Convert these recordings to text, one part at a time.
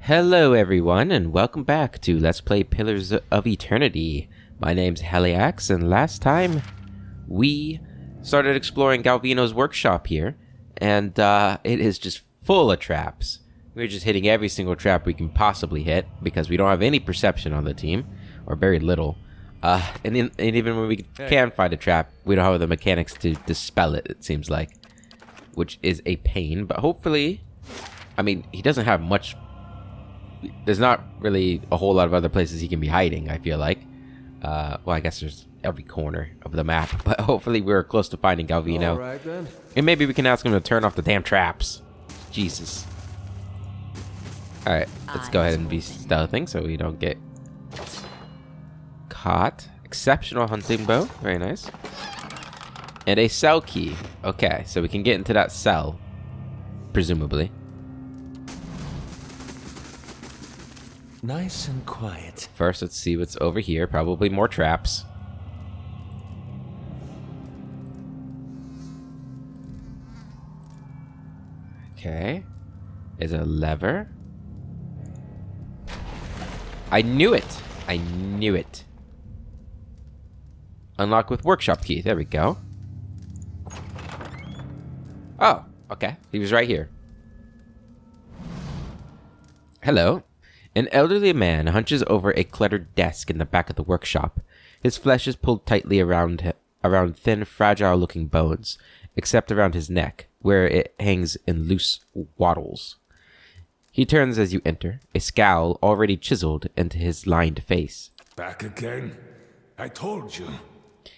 Hello everyone and welcome back to Let's Play Pillars of Eternity. My name's Heliax and last time we started exploring Galvino's workshop here and it is just full of traps. We're just hitting every single trap we can possibly hit because we don't have any perception on the team, or very little. And even when we can find a trap, we don't have the mechanics to dispel it, it seems like. Which is a pain, but hopefully, I mean, he doesn't have much. There's not really a whole lot of other places he can be hiding, I feel like. Well, I guess there's every corner of the map, but hopefully we're close to finding Galvino. All right, then. And maybe we can ask him to turn off the damn traps. Jesus. Alright, let's go ahead and be stealthing so we don't get caught. Exceptional hunting bow. Very nice. And a cell key. Okay, so we can get into that cell. Presumably. Nice and quiet. First, let's see what's over here. Probably more traps. Okay. There's a lever. I knew it. I knew it. Unlock with workshop key. There we go. Oh, okay. He was right here. Hello. An elderly man hunches over a cluttered desk in the back of the workshop. His flesh is pulled tightly around thin, fragile-looking bones, except around his neck, where it hangs in loose wattles. He turns as you enter, a scowl already chiseled into his lined face. Back again? I told you.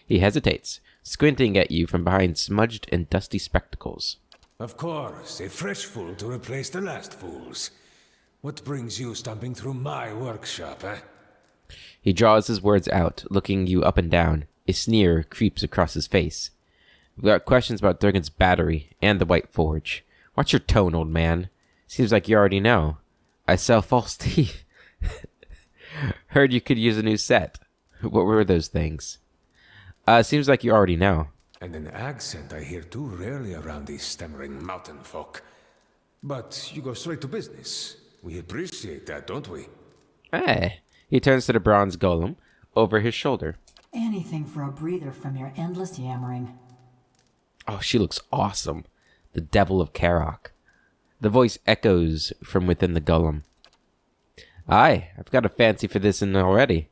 He hesitates, squinting at you from behind smudged and dusty spectacles. Of course, a fresh fool to replace the last fools. What brings you stomping through my workshop, eh? He draws his words out, looking you up and down. A sneer creeps across his face. We've got questions about Durgan's battery and the White Forge. Watch your tone, old man. Seems like you already know. I sell false teeth. Heard you could use a new set. What were those things? Seems like you already know. And an accent I hear too rarely around these stammering mountain folk. But you go straight to business. We appreciate that, don't we? Hey. He turns to the bronze golem over his shoulder. Anything for a breather from your endless yammering. Oh, she looks awesome. The Devil of Caroc. The voice echoes from within the golem. Aye, I've got a fancy for this in already.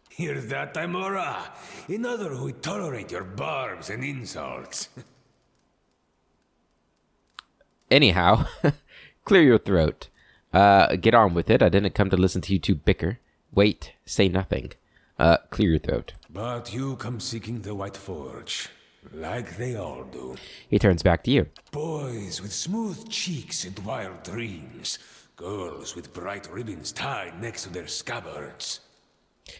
Hear that, Timora? Another who would tolerate your barbs and insults. Anyhow, clear your throat. Get on with it. I didn't come to listen to you two bicker. Wait, say nothing. Clear your throat. But you come seeking the White Forge, like they all do. He turns back to you. Boys with smooth cheeks and wild dreams. Girls with bright ribbons tied next to their scabbards.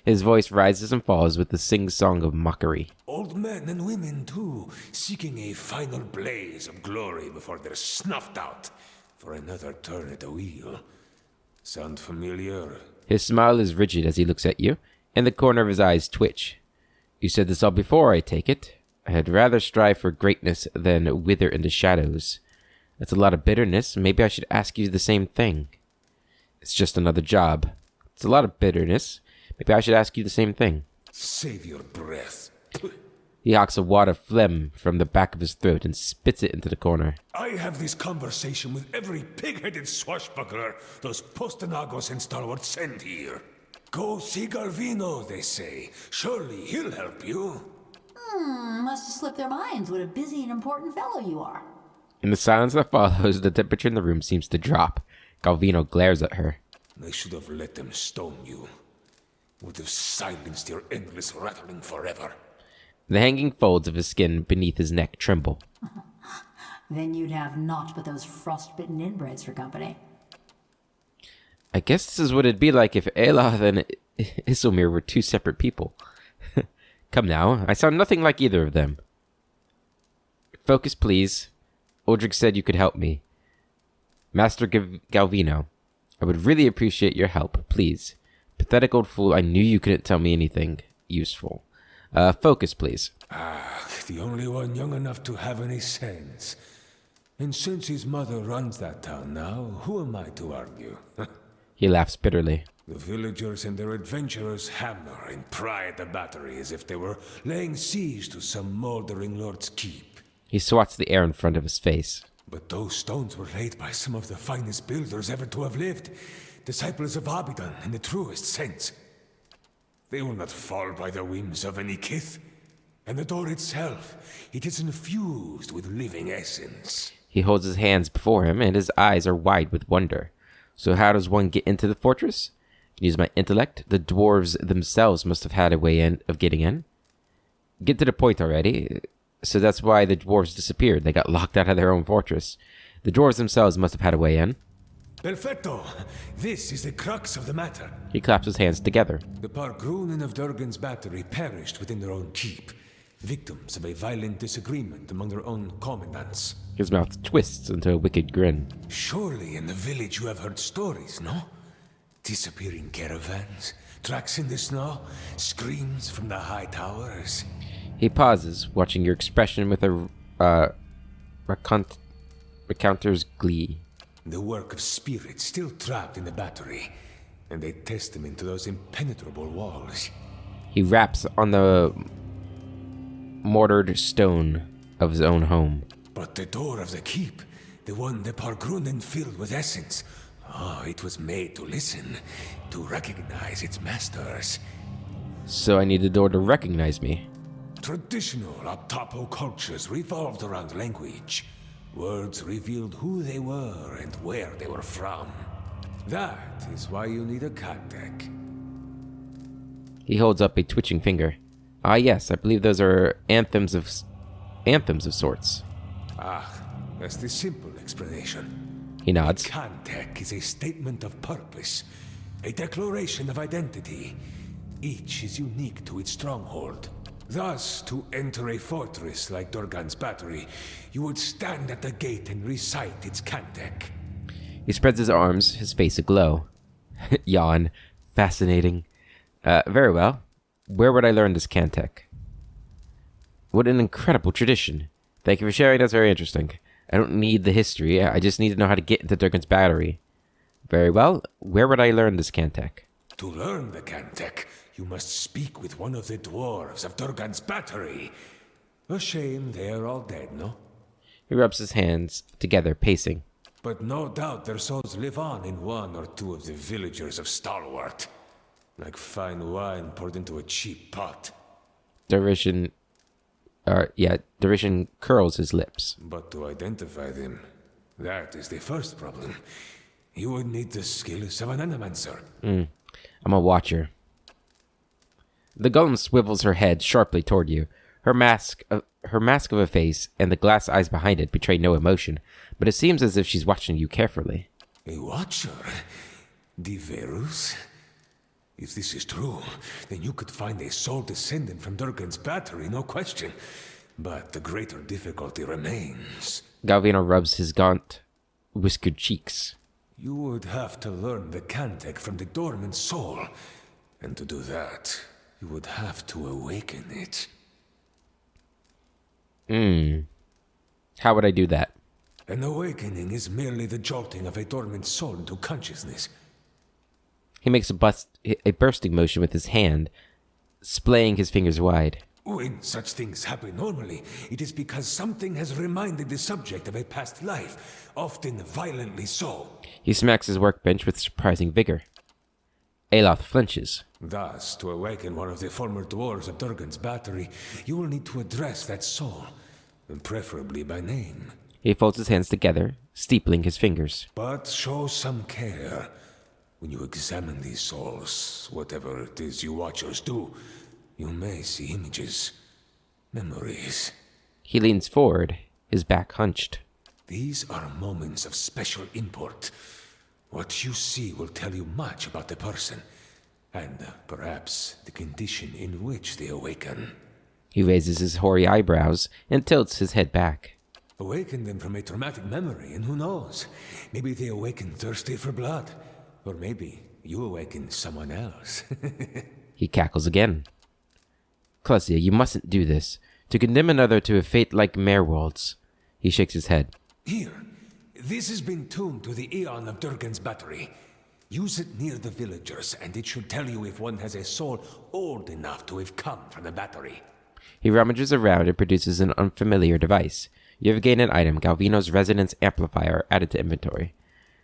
His voice rises and falls with the sing-song of mockery. Old men and women, too, seeking a final blaze of glory before they're snuffed out for another turn at the wheel. Sound familiar? His smile is rigid as he looks at you, and the corner of his eyes twitch. You said this all before, I take it. I had rather strive for greatness than wither in the shadows. That's a lot of bitterness. Maybe I should ask you the same thing. It's just another job. It's a lot of bitterness. Maybe I should ask you the same thing. Save your breath. He hawks a wad of phlegm from the back of his throat and spits it into the corner. I have this conversation with every pig-headed swashbuckler those Postanagos and stalwarts send here. Go see Galvino, they say. Surely he'll help you. Must have slipped their minds what a busy and important fellow you are. In the silence that follows, the temperature in the room seems to drop. Galvino glares at her. I should have let them stone you. Would have silenced your endless rattling forever. The hanging folds of his skin beneath his neck tremble. Then you'd have naught but those frostbitten inbreds for company. I guess this is what it'd be like if Eloth and Isomir were two separate people. Come now, I sound nothing like either of them. Focus, please. Uldrig said you could help me. Master Galvino, I would really appreciate your help, please. Pathetic old fool, I knew you couldn't tell me anything useful. Focus, please. The only one young enough to have any sense. And since his mother runs that town now, who am I to argue? He laughs bitterly. The villagers and their adventurers hammer and pry at the battery as if they were laying siege to some moldering lord's keep. He swats the air in front of his face. But those stones were laid by some of the finest builders ever to have lived, disciples of Abidan in the truest sense. They will not fall by the whims of any kith. And the door itself, it is infused with living essence. He holds his hands before him, and his eyes are wide with wonder. So how does one get into the fortress? Use my intellect. The dwarves themselves must have had a way of getting in. Get to the point already. So that's why the dwarves disappeared. They got locked out of their own fortress. The dwarves themselves must have had a way in. Perfetto! This is the crux of the matter. He claps his hands together. The Pargrunen of Durgan's battery perished within their own keep, victims of a violent disagreement among their own commandants. His mouth twists into a wicked grin. Surely in the village you have heard stories, no? Disappearing caravans, tracks in the snow, screams from the high towers. He pauses, watching your expression with a recounter's glee. The work of spirits still trapped in the battery, and a testament to those impenetrable walls. He raps on the mortared stone of his own home. But the door of the keep, the one the Pargrunen filled with essence, it was made to listen, to recognize its masters. So I need the door to recognize me. Traditional Optapo cultures revolved around language. Words revealed who they were and where they were from. That is why you need a Cantek. He holds up a twitching finger. Ah, yes, I believe those are anthems of sorts. That's the simple explanation. He nods. Cantek is a statement of purpose, a declaration of identity. Each is unique to its stronghold. Thus, to enter a fortress like Durgan's battery, you would stand at the gate and recite its Cantek. He spreads his arms, his face aglow. Yawn. Fascinating. Very well. Where would I learn this Cantek? What an incredible tradition. Thank you for sharing, that's very interesting. I don't need the history, I just need to know how to get into Durgan's battery. Very well. Where would I learn this Cantek? To learn the Cantek, you must speak with one of the dwarves of Durgan's battery. A shame they are all dead, no? He rubs his hands together, pacing. But no doubt their souls live on in one or two of the villagers of Stalwart. Like fine wine poured into a cheap pot. Derision curls his lips. But to identify them, that is the first problem. You would need the skills of an animancer. I'm a watcher. The golem swivels her head sharply toward you. Her mask of a face and the glass eyes behind it betray no emotion, but it seems as if she's watching you carefully. A watcher? Diverus? If this is true, then you could find a sole descendant from Durgan's battery, no question. But the greater difficulty remains. Galvino rubs his gaunt, whiskered cheeks. You would have to learn the Cantek from the dormant soul. And to do that, you would have to awaken it. How would I do that? An awakening is merely the jolting of a dormant soul into consciousness. He makes a bursting motion with his hand, splaying his fingers wide. When such things happen normally, it is because something has reminded the subject of a past life, often violently so. He smacks his workbench with surprising vigor. Aloth flinches. Thus, to awaken one of the former dwarves of Durgan's battery, you will need to address that soul, and preferably by name. He folds his hands together, steepling his fingers. But show some care. When you examine these souls, whatever it is you watchers do, you may see images, memories. He leans forward, his back hunched. These are moments of special import. What you see will tell you much about the person, and perhaps the condition in which they awaken. He raises his hoary eyebrows and tilts his head back. Awaken them from a traumatic memory, and who knows? Maybe they awaken thirsty for blood. Or maybe you awaken someone else. He cackles again. Clusia, you mustn't do this. To condemn another to a fate like Merwold's. He shakes his head. Here, this has been tuned to the Aeon of Durgan's battery. Use it near the villagers, and it should tell you if one has a soul old enough to have come from the battery. He rummages around and produces an unfamiliar device. You have gained an item, Galvino's Resonance Amplifier, added to inventory.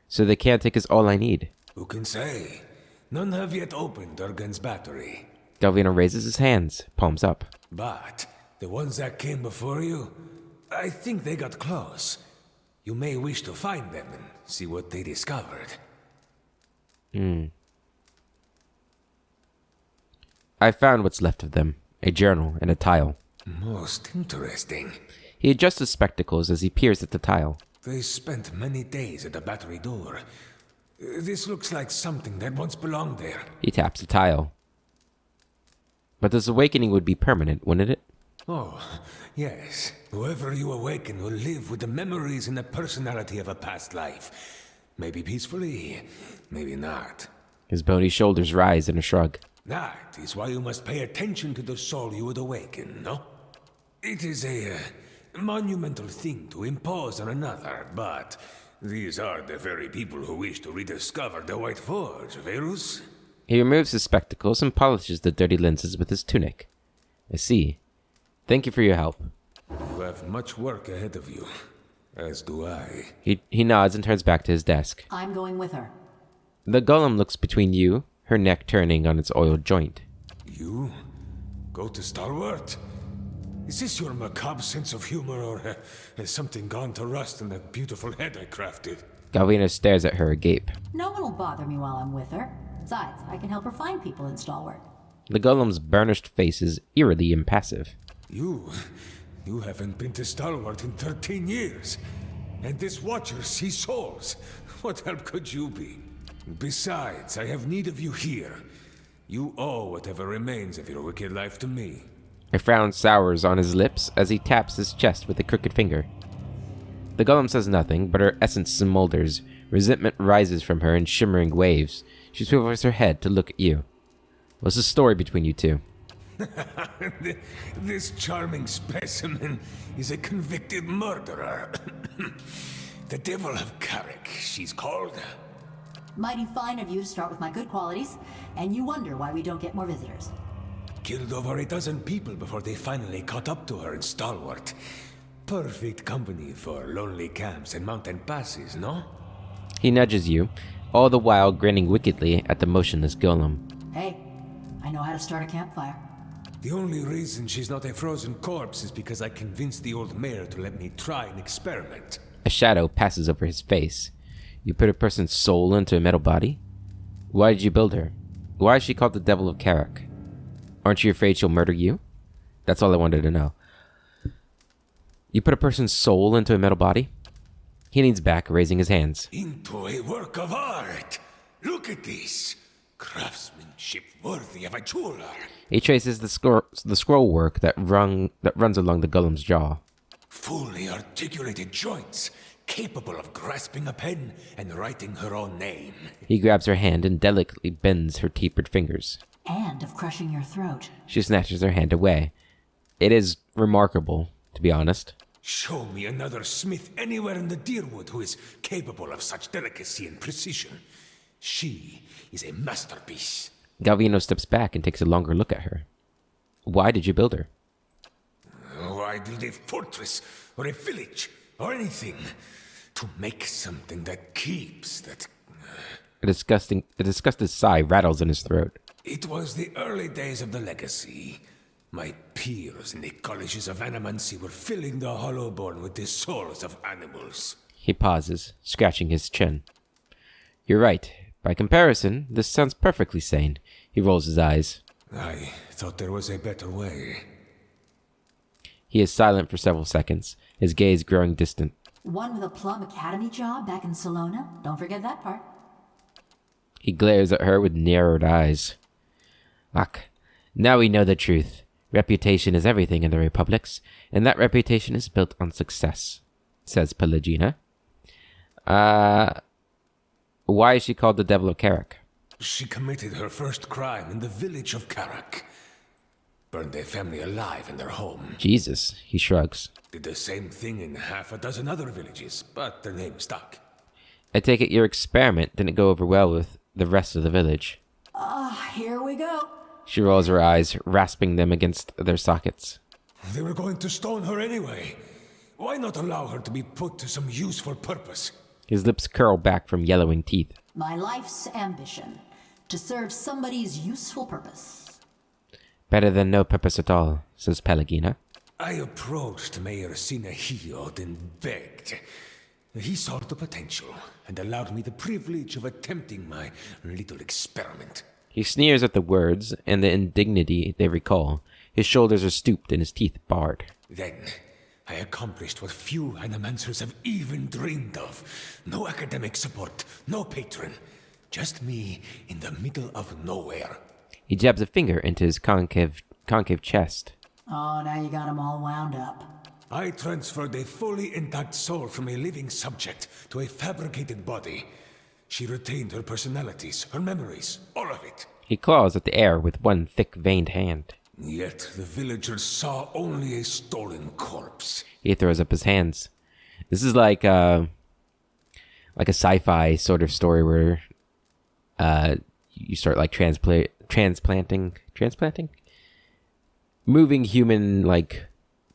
So the Cantic is all I need. Who can say? None have yet opened Durgan's battery. Galvino raises his hands, palms up. But the ones that came before you, I think they got close. You may wish to find them and see what they discovered. I found what's left of them, a journal and a tile. Most interesting. He adjusts his spectacles as he peers at the tile. They spent many days at the battery door. This looks like something that once belonged there. He taps the tile. But this awakening would be permanent, wouldn't it? Oh, yes. Whoever you awaken will live with the memories and the personality of a past life. Maybe peacefully, maybe not. His bony shoulders rise in a shrug. That is why you must pay attention to the soul you would awaken, no? It is a monumental thing to impose on another, but these are the very people who wish to rediscover the White Forge, Verus? He removes his spectacles and polishes the dirty lenses with his tunic. I see. Thank you for your help. You have much work ahead of you, as do I. He nods and turns back to his desk. I'm going with her. The golem looks between you, her neck turning on its oiled joint. You? Go to Stalwart? Is this your macabre sense of humor, or has something gone to rust in that beautiful head I crafted? Galvino stares at her agape. No one will bother me while I'm with her. Besides, I can help her find people in Stalwart. The golem's burnished face is eerily impassive. You haven't been to Stalwart in 13 years. And this Watcher sees souls. What help could you be? Besides, I have need of you here. You owe whatever remains of your wicked life to me. A frown sours on his lips as he taps his chest with a crooked finger. The golem says nothing, but her essence smolders. Resentment rises from her in shimmering waves. She swivels her head to look at you. What's the story between you two? This charming specimen is a convicted murderer. The Devil of Caroc, she's called. Mighty fine of you to start with my good qualities, and you wonder why we don't get more visitors. Killed over a dozen people before they finally caught up to her in Stalwart. Perfect company for lonely camps and mountain passes, no? He nudges you, all the while grinning wickedly at the motionless golem. Hey, I know how to start a campfire. The only reason she's not a frozen corpse is because I convinced the old mayor to let me try an experiment. A shadow passes over his face. You put a person's soul into a metal body? Why did you build her? Why is she called the Devil of Caroc? Aren't you afraid she'll murder you? That's all I wanted to know. You put a person's soul into a metal body? He leans back, raising his hands. Into a work of art! Look at this! Craftsmanship worthy of a jeweler! He traces the scroll work that runs along the golem's jaw. Fully articulated joints, capable of grasping a pen and writing her own name. He grabs her hand and delicately bends her tapered fingers. And of crushing your throat. She snatches her hand away. It is remarkable, to be honest. Show me another smith anywhere in the Deerwood who is capable of such delicacy and precision. She is a masterpiece. Galvino steps back and takes a longer look at her. Why did you build her? Why build a fortress or a village or anything? To make something that keeps, that... A disgusted sigh rattles in his throat. It was the early days of the legacy. My peers in the colleges of animancy were filling the Hollowborn with the souls of animals. He pauses, scratching his chin. You're right. By comparison, this sounds perfectly sane. He rolls his eyes. I thought there was a better way. He is silent for several seconds, his gaze growing distant. One with a Plum Academy job back in Salona? Don't forget that part. He glares at her with narrowed eyes. Ach, now we know the truth. Reputation is everything in the Republics, and that reputation is built on success, says Pelagina. Why is she called the Devil of Caroc? She committed her first crime in the village of Caroc. Burned a family alive in their home. Jesus, he shrugs. Did the same thing in half a dozen other villages, but the name stuck. I take it your experiment didn't go over well with the rest of the village. Here we go. She rolls her eyes, rasping them against their sockets. They were going to stone her anyway. Why not allow her to be put to some useful purpose? His lips curl back from yellowing teeth. My life's ambition. To serve somebody's useful purpose. Better than no purpose at all, says Pelagina. I approached Mayor Sinahiod and begged. He saw the potential and allowed me the privilege of attempting my little experiment. He sneers at the words and the indignity they recall. His shoulders are stooped and his teeth bared. Then, I accomplished what few animancers have even dreamed of. No academic support, no patron. Just me in the middle of nowhere. He jabs a finger into his concave chest. Oh, now you got him all wound up. I transferred a fully intact soul from a living subject to a fabricated body. She retained her personalities, her memories, all of it. He claws at the air with one thick veined hand. Yet the villagers saw only a stolen corpse. He throws up his hands. This is like a sci-fi sort of story where you start like transplanting, moving human like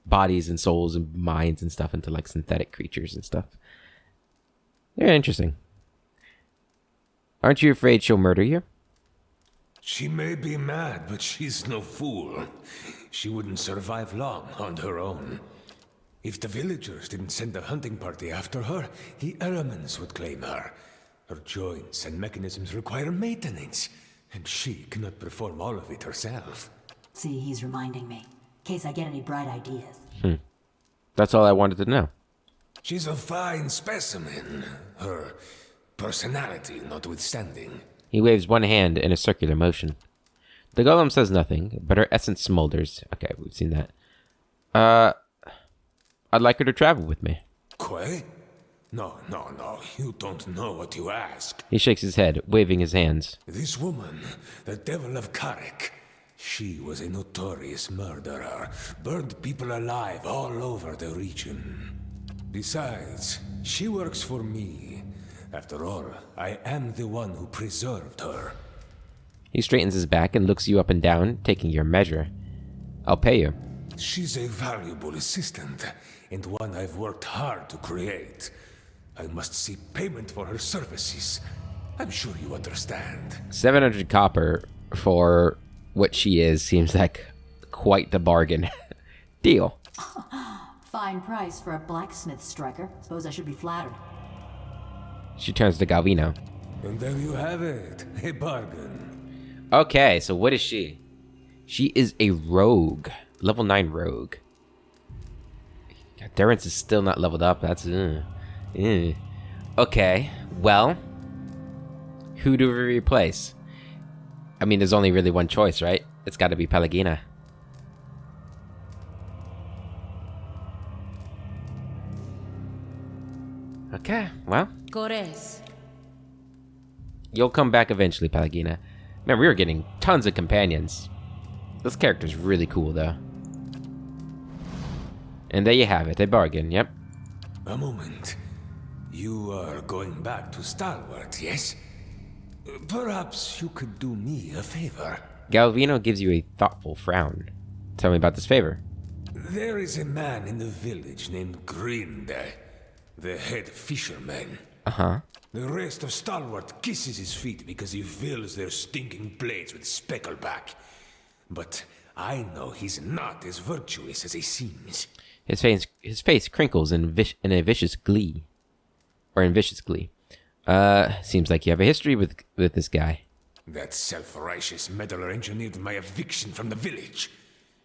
bodies and souls and minds and stuff into like synthetic creatures and stuff. They're interesting. Aren't you afraid she'll murder you? She may be mad, but she's no fool. She wouldn't survive long on her own. If the villagers didn't send a hunting party after her, the Eramans would claim her. Her joints and mechanisms require maintenance, and she cannot perform all of it herself. See, he's reminding me. In case I get any bright ideas. That's all I wanted to know. She's a fine specimen, her personality notwithstanding. He waves one hand in a circular motion. The golem says nothing, but her essence smolders. Okay, we've seen that. I'd like her to travel with me. Quay? No, you don't know what you ask. He shakes his head, waving his hands. This woman, the devil of Caroc, she was a notorious murderer, burned people alive all over the region. Besides, she works for me. After all, I am the one who preserved her. He straightens his back and looks you up and down, taking your measure. I'll pay you. She's a valuable assistant, and one I've worked hard to create. I must see payment for her services. I'm sure you understand. 700 copper for what she is seems like quite the bargain. Deal. Fine price for a blacksmith striker. Suppose I should be flattered. She turns to Galvino. And there you have it, a bargain. Okay, so what is she? She is a rogue. Level 9 rogue. Durance is still not leveled up. That's... Okay, well... Who do we replace? I mean, there's only really one choice, right? It's gotta be Pelagina. Okay, well... Gores. You'll come back eventually, Pelagina. Man, we were getting tons of companions. This character's really cool, though. And there you have it, a bargain, yep. A moment. You are going back to Stalwart, yes? Perhaps you could do me a favor. Galvino gives you a thoughtful frown. Tell me about this favor. There is a man in the village named Grinde, the head fisherman. Uh-huh. The rest of Stalwart kisses his feet because he fills their stinking blades with speckleback. But I know he's not as virtuous as he seems. His face crinkles in a vicious glee. Or in vicious glee. Seems like you have a history with this guy. That self-righteous meddler engineered my eviction from the village.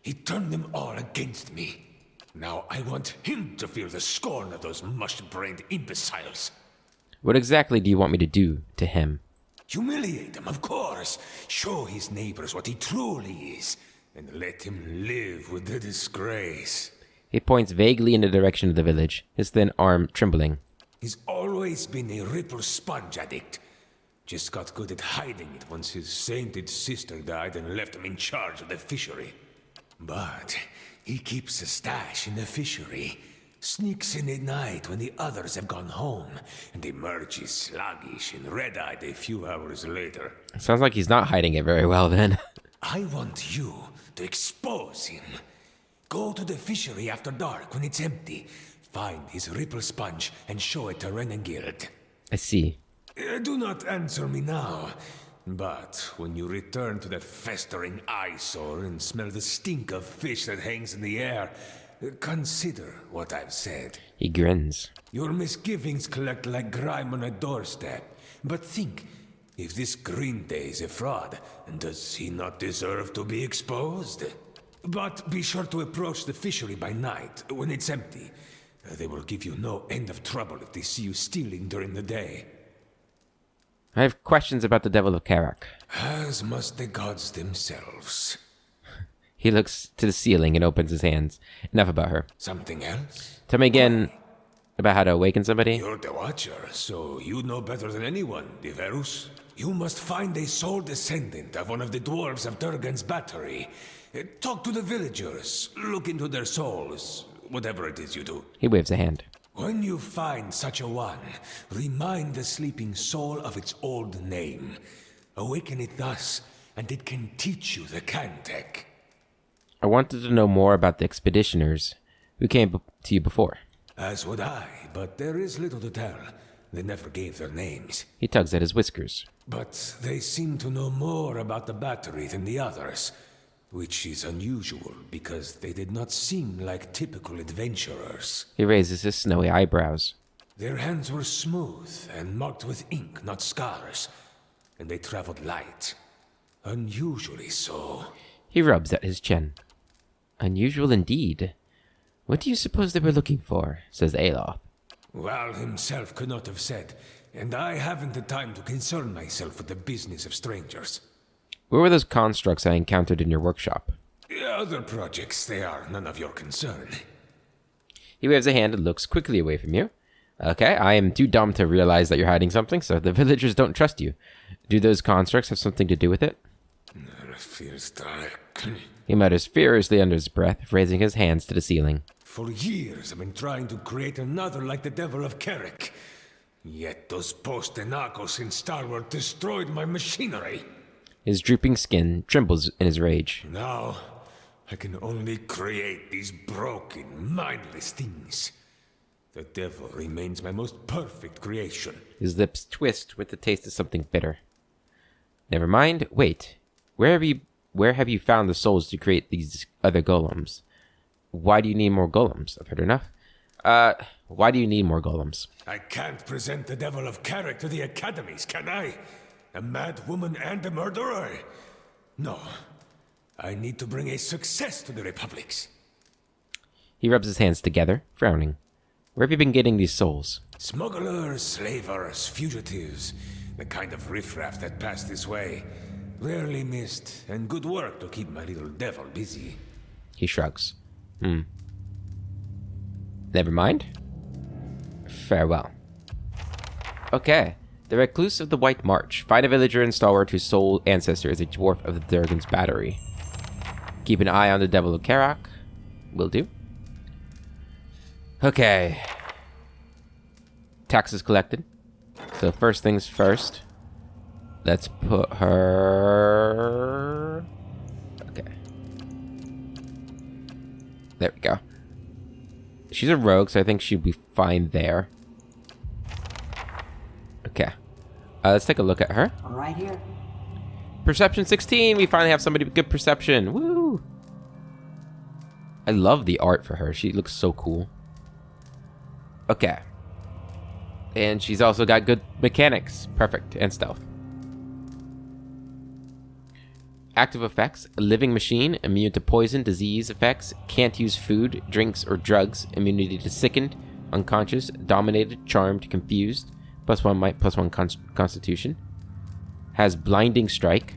He turned them all against me. Now I want him to feel the scorn of those mush-brained imbeciles. What exactly do you want me to do to him? Humiliate him, of course. Show his neighbors what he truly is. And let him live with the disgrace. He points vaguely in the direction of the village, his thin arm trembling. He's always been a ripple sponge addict. Just got good at hiding it once his sainted sister died and left him in charge of the fishery. But he keeps a stash in the fishery, Sneaks in at night when the others have gone home, and emerges sluggish and red-eyed a few hours later. Sounds like he's not hiding it very well then. I want you to expose him. Go to the fishery after dark when it's empty. Find his ripple sponge and show it to Renengild. I see. Do not answer me now. But when you return to that festering eyesore and smell the stink of fish that hangs in the air, consider what I've said. He grins. Your misgivings collect like grime on a doorstep. But think, if this Green Day is a fraud, does he not deserve to be exposed? But be sure to approach the fishery by night, when it's empty. They will give you no end of trouble if they see you stealing during the day. I have questions about the Devil of Caroc. As must the gods themselves. He looks to the ceiling and opens his hands. Enough about her. Something else? Tell me again about how to awaken somebody. You're the Watcher, so you know better than anyone, Diverus. You must find a sole descendant of one of the dwarves of Durgan's battery. Talk to the villagers, look into their souls, whatever it is you do. He waves a hand. When you find such a one, remind the sleeping soul of its old name. Awaken it thus, and it can teach you the Cantech. I wanted to know more about the expeditioners who came to you before. As would I, but there is little to tell. They never gave their names. He tugs at his whiskers. But they seem to know more about the battery than the others, which is unusual because they did not seem like typical adventurers. He raises his snowy eyebrows. Their hands were smooth and marked with ink, not scars, and they traveled light. Unusually so. He rubs at his chin. Unusual indeed. What do you suppose they were looking for? Says Aloth. Val himself could not have said, and I haven't the time to concern myself with the business of strangers. Where were those constructs I encountered in your workshop? Other projects, they are none of your concern. He waves a hand and looks quickly away from you. Okay, I am too dumb to realize that you're hiding something, so the villagers don't trust you. Do those constructs have something to do with it? Feels dark. He mutters furiously under his breath, raising his hands to the ceiling. For years I've been trying to create another like the Devil of Caroc. Yet those post-Enagos in Starward destroyed my machinery. His drooping skin trembles in his rage. Now, I can only create these broken, mindless things. The devil remains my most perfect creation. His lips twist with the taste of something bitter. Never mind. Wait. Where have you found the souls to create these other golems? Why do you need more golems? I've heard enough. Why do you need more golems? I can't present the Devil of Caroc to the academies, can I? A mad woman and a murderer? No. I need to bring a success to the republics. He rubs his hands together, frowning. Where have you been getting these souls? Smugglers, slavers, fugitives. The kind of riffraff that passed this way. Rarely missed, and good work to keep my little devil busy. He shrugs. Never mind. Farewell. Okay. The Recluse of the White March. Find a villager and stalwart whose sole ancestor is a dwarf of the Durgan's battery. Keep an eye on the Devil of Caroc. Will do. Okay. Taxes collected. So first things first. Let's put her... Okay. There we go. She's a rogue, so I think she'll be fine there. Okay. Let's take a look at her. Right here. Perception 16. We finally have somebody with good perception. Woo! I love the art for her. She looks so cool. Okay. And she's also got good mechanics. Perfect. And stealth. Active effects. A living machine. Immune to poison, disease effects. Can't use food, drinks, or drugs. Immunity to sickened, unconscious, dominated, charmed, confused. +1 might, +1 constitution. Has blinding strike.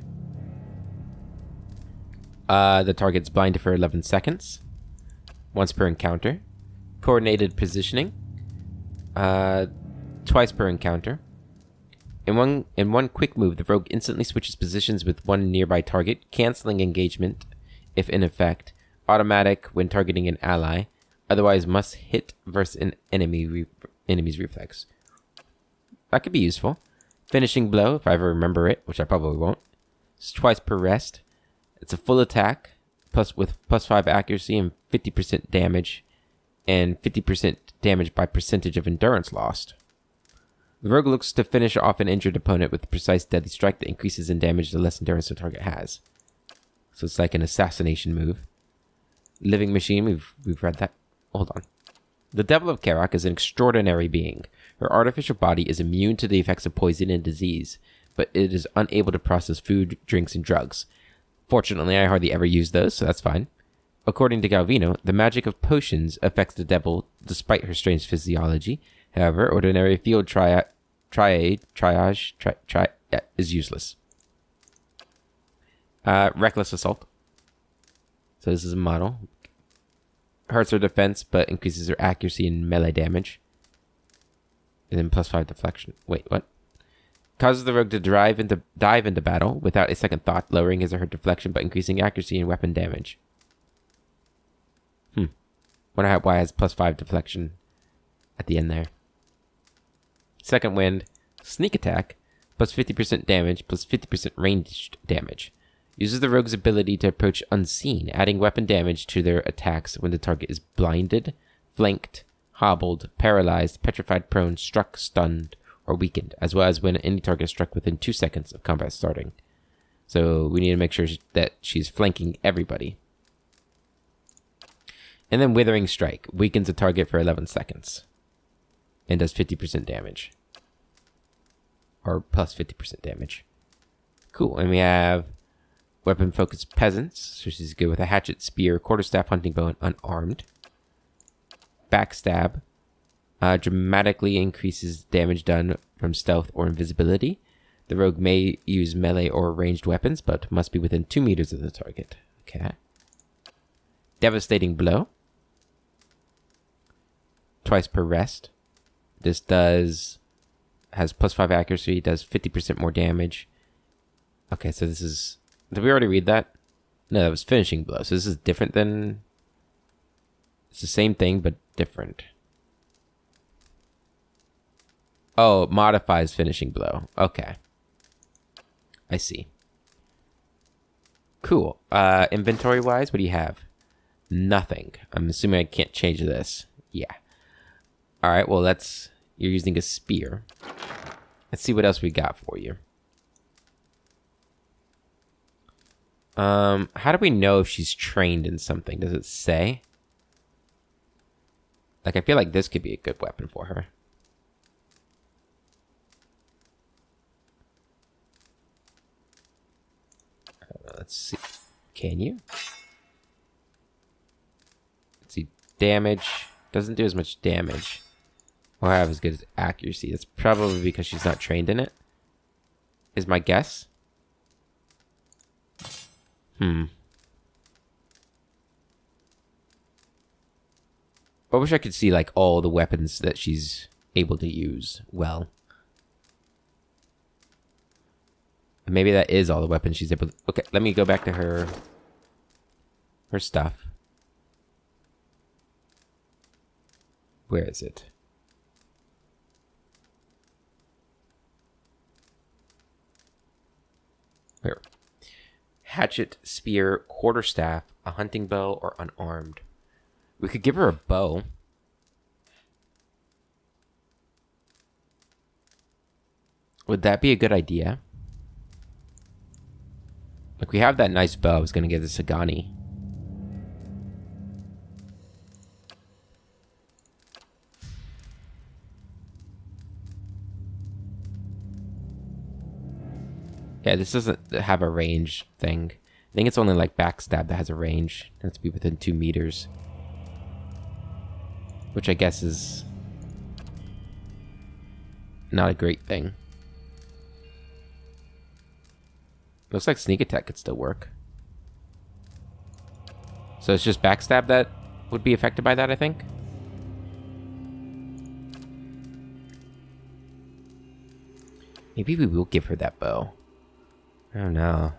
The target's blinded for 11 seconds. Once per encounter. Coordinated positioning. Twice per encounter. In one quick move, the rogue instantly switches positions with one nearby target, canceling engagement if in effect. Automatic when targeting an ally. Otherwise, must hit versus an enemy's reflex. That could be useful. Finishing blow, if I ever remember it, which I probably won't. It's twice per rest. It's a full attack, with +5 accuracy and 50% damage, and 50% damage by percentage of endurance lost. The rogue looks to finish off an injured opponent with a precise deadly strike that increases in damage the less endurance the target has. So it's like an assassination move. Living machine, we've read that. Hold on. The Devil of Caroc is an extraordinary being. Her artificial body is immune to the effects of poison and disease, but it is unable to process food, drinks, and drugs. Fortunately, I hardly ever use those, so that's fine. According to Galvino, the magic of potions affects the devil despite her strange physiology. However, ordinary field triage is useless. Reckless Assault. So this is a model. Hurts her defense, but increases her accuracy and melee damage. And then +5 deflection. Wait, what? Causes the rogue to dive into battle without a second thought, lowering his or her deflection, but increasing accuracy and weapon damage. Wonder why it has +5 deflection at the end there. Second wind, sneak attack, +50% damage, +50% ranged damage. Uses the rogue's ability to approach unseen, adding weapon damage to their attacks when the target is blinded, flanked, hobbled, paralyzed, petrified, prone, struck, stunned, or weakened, as well as when any target is struck within 2 seconds of combat starting. So we need to make sure that she's flanking everybody. And then Withering Strike weakens a target for 11 seconds and does 50% damage. Or +50% damage. Cool. And we have Weapon Focused Peasants, so she's good with a hatchet, spear, quarterstaff, hunting bow, and unarmed. Backstab dramatically increases damage done from stealth or invisibility. The rogue may use melee or ranged weapons, but must be within 2 meters of the target. Okay. Devastating Blow. Twice per rest. This has +5 accuracy, does 50% more damage. Okay, so this is... Did we already read that? No, that was Finishing Blow. So this is different than... It's the same thing, but different. Oh, it modifies Finishing Blow. Okay. I see. Cool. Inventory-wise, what do you have? Nothing. I'm assuming I can't change this. Yeah. Alright, well, you're using a spear. Let's see what else we got for you. How do we know if she's trained in something? Does it say? Like, I feel like this could be a good weapon for her. Let's see. Can you? Let's see. Damage. Doesn't do as much damage. Or have as good as accuracy. That's probably because she's not trained in it. Is my guess. I wish I could see, like, all the weapons that she's able to use well. Maybe that is all the weapons she's able to... Okay, let me go back to her stuff. Where is it? Where? Hatchet, spear, quarterstaff, a hunting bow, or unarmed. We could give her a bow. Would that be a good idea? Like, we have that nice bow. I was going to give this a Sagani. Yeah, this doesn't have a range thing. I think it's only like backstab that has a range. It has to be within 2 meters. Which I guess is not a great thing. Looks like sneak attack could still work. So it's just backstab that would be affected by that, I think. Maybe we will give her that bow. I don't know.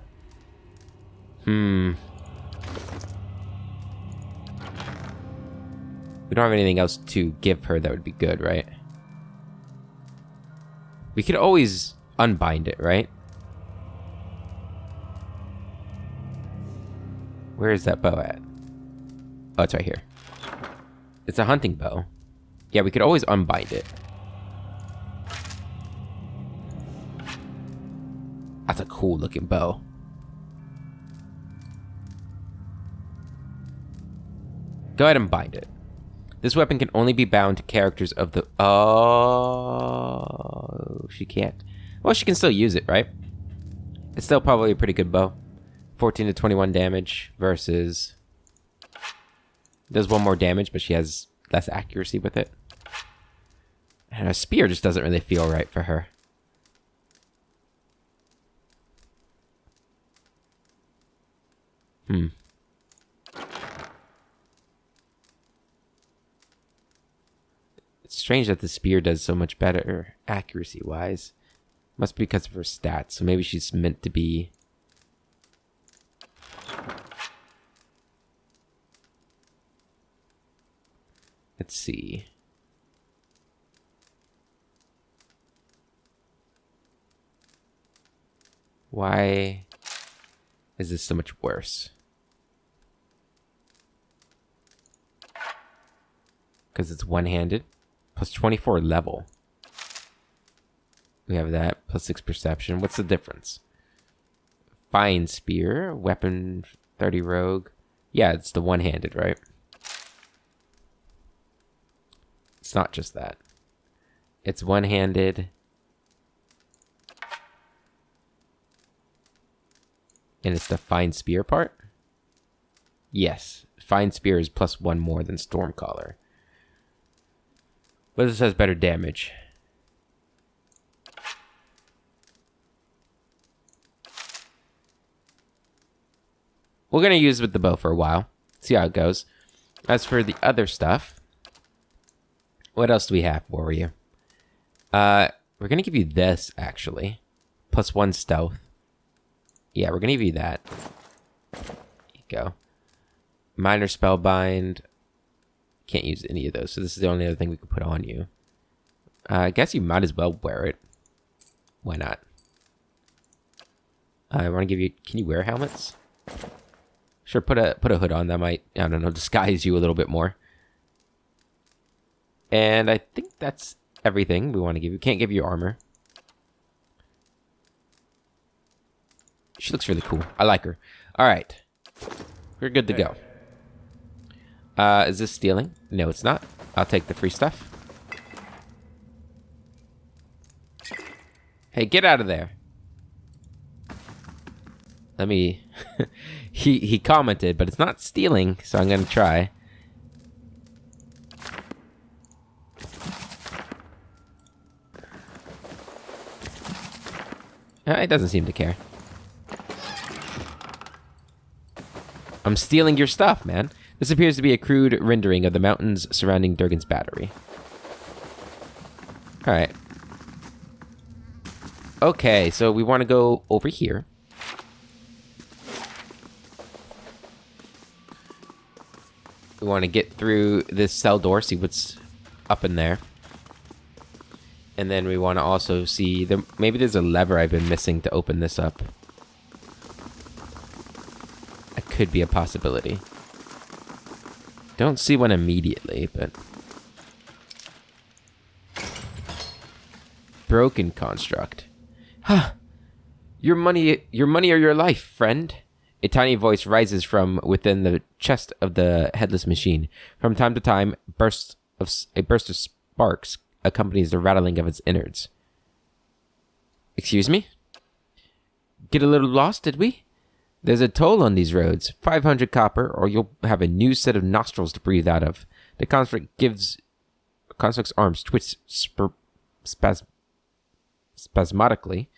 We don't have anything else to give her that would be good, right? We could always unbind it, right? Where is that bow at? Oh, it's right here. It's a hunting bow. Yeah, we could always unbind it. That's a cool looking bow. Go ahead and bind it. This weapon can only be bound to characters of the... Oh, she can't. Well, she can still use it, right? It's still probably a pretty good bow. 14 to 21 damage versus... Does 1 more damage, but she has less accuracy with it. And a spear just doesn't really feel right for her. It's strange that the spear does so much better accuracy-wise. Must be because of her stats, so maybe she's meant to be... Let's see. Why is this so much worse? Because it's one-handed. Plus 24 level. We have that. Plus 6 perception. What's the difference? Fine spear. Weapon 30 rogue. Yeah, it's the one-handed, right? It's not just that. It's one-handed. And it's the fine spear part? Yes. Fine spear is plus 1 more than Stormcaller. But this has better damage. We're going to use it with the bow for a while. See how it goes. As for the other stuff, what else do we have for you? We're going to give you this, actually. Plus 1 stealth. Yeah, we're going to give you that. There you go. Minor spellbind. Can't use any of those, so this is the only other thing we could put on you. I guess you might as well wear it. Why not? I want to give you... Can you wear helmets? Sure, put a hood on. That might, I don't know, disguise you a little bit more. And I think that's everything we want to give you. Can't give you armor. She looks really cool. I like her. All right. We're good to go. Is this stealing? No, it's not. I'll take the free stuff. Hey, get out of there. Let me... he commented, but it's not stealing, so I'm going to try. It doesn't seem to care. I'm stealing your stuff, man. This appears to be a crude rendering of the mountains surrounding Durgan's battery. Alright. Okay, so we want to go over here. We want to get through this cell door, see what's up in there. And then we want to also see... maybe there's a lever I've been missing to open this up. That could be a possibility. Don't see one immediately, but... Broken construct. Huh. Your money or your life, friend. A tiny voice rises from within the chest of the headless machine. From time to time, a burst of sparks accompanies the rattling of its innards. Excuse me? Get a little lost, did we? There's a toll on these roads. 500 copper, or you'll have a new set of nostrils to breathe out of. The construct's arms twitch spasmodically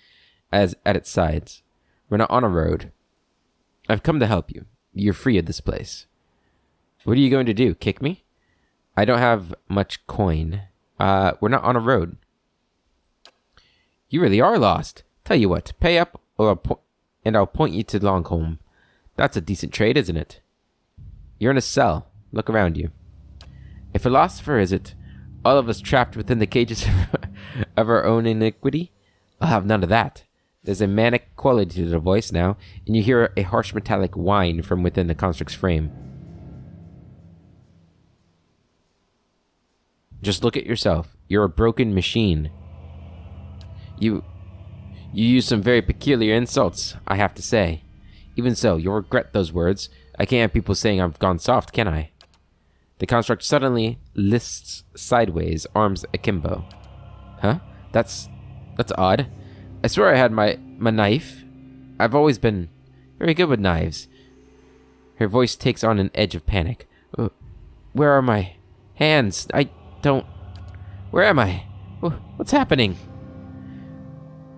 as at its sides. We're not on a road. I've come to help you. You're free of this place. What are you going to do? Kick me? I don't have much coin. We're not on a road. You really are lost. Tell you what, pay up, and I'll point you to Longholm. That's a decent trade, isn't it? You're in a cell. Look around you. A philosopher, is it? All of us trapped within the cages of our own iniquity? I'll have none of that. There's a manic quality to the voice now, and you hear a harsh metallic whine from within the construct's frame. Just look at yourself. You're a broken machine. You use some very peculiar insults, I have to say. Even so, you'll regret those words. I can't have people saying I've gone soft, can I? The construct suddenly lists sideways, arms akimbo. Huh? That's odd. I swear I had my knife. I've always been very good with knives. Her voice takes on an edge of panic. Where are my hands? Where am I? What's happening?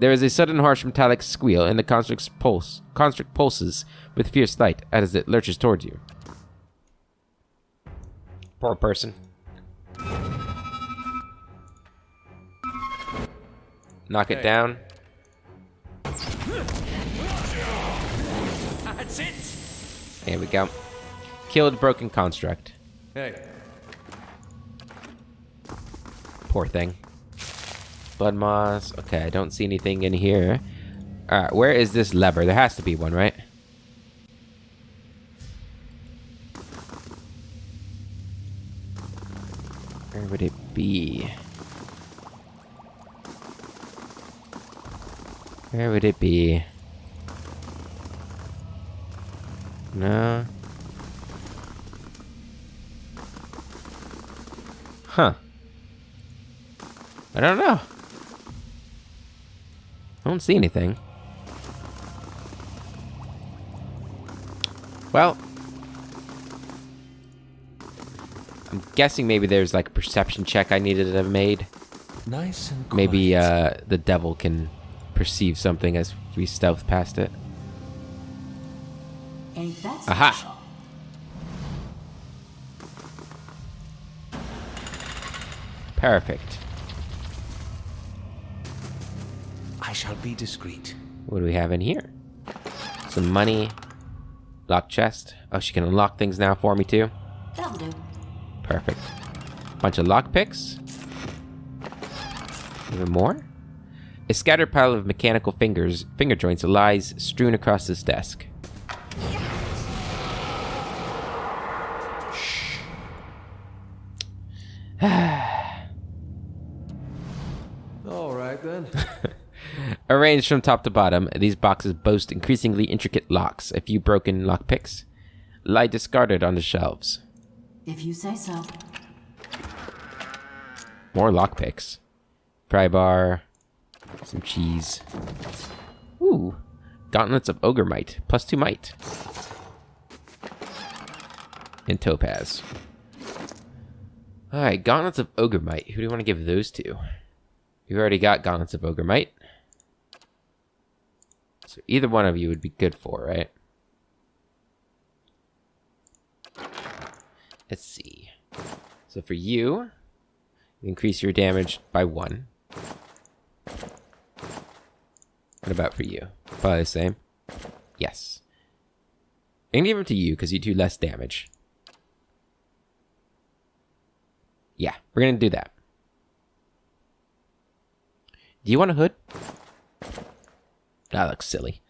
There is a sudden harsh metallic squeal, and the construct pulses with fierce light as it lurches towards you. Poor person. Knock it down. That's it. There we go. Killed broken construct. Hey. Poor thing. Blood moss. Okay, I don't see anything in here. Alright, where is this lever? There has to be one, right? Where would it be? Where would it be? No. Huh. I don't know. I don't see anything. Well, I'm guessing maybe there's like a perception check I needed to have made. Nice and quiet. Maybe the devil can perceive something as we stealth past it. Ain't that Aha. special? Perfect. I shall be discreet. What do we have in here? Some money. Lock chest. Oh, she can unlock things now for me too. That'll do. Perfect. Bunch of lockpicks. Even more? A scattered pile of mechanical finger joints lies strewn across this desk. All right then. Arranged from top to bottom, these boxes boast increasingly intricate locks. A few broken lockpicks lie discarded on the shelves. If you say so. More lockpicks. Pry bar. Some cheese. Ooh. Gauntlets of Ogre Might. +2 might. And topaz. Alright, Gauntlets of Ogre Might. Who do you want to give those to? You've already got Gauntlets of Ogre Might. So either one of you would be good for, right? Let's see. So for you, increase your damage by 1. What about for you? Probably the same. Yes. I'm gonna give them to you because you do less damage. Yeah, we're gonna do that. Do you want a hood? That looks silly.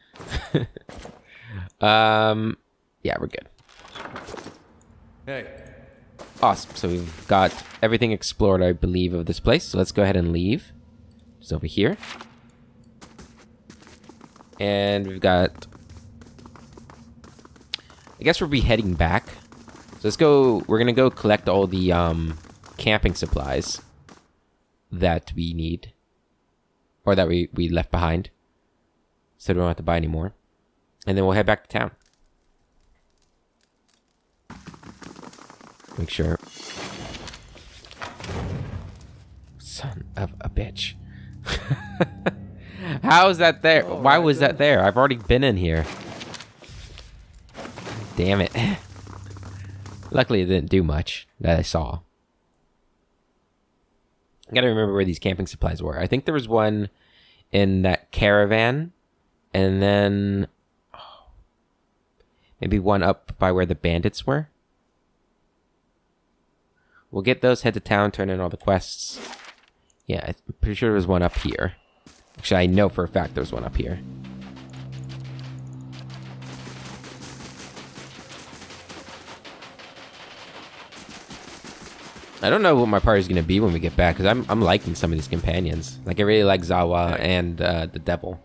Yeah, we're good. Hey. Awesome. So we've got everything explored, I believe, of this place. So let's go ahead and leave. Just over here. And we've got... I guess we'll be heading back. So let's go... We're going to go collect all the camping supplies that we need. Or that we left behind. So we don't have to buy any more. And then we'll head back to town. Make sure. Son of a bitch. How is that there? Why was that there? I've already been in here. Damn it. Luckily it didn't do much that I saw. I gotta remember where these camping supplies were. I think there was one in that caravan. And then... maybe one up by where the bandits were. We'll get those, head to town, turn in all the quests. Yeah, I'm pretty sure there was one up here. Actually, I know for a fact there was one up here. I don't know what my party's going to be when we get back, because I'm liking some of these companions. Like, I really like Zawa and the Devil.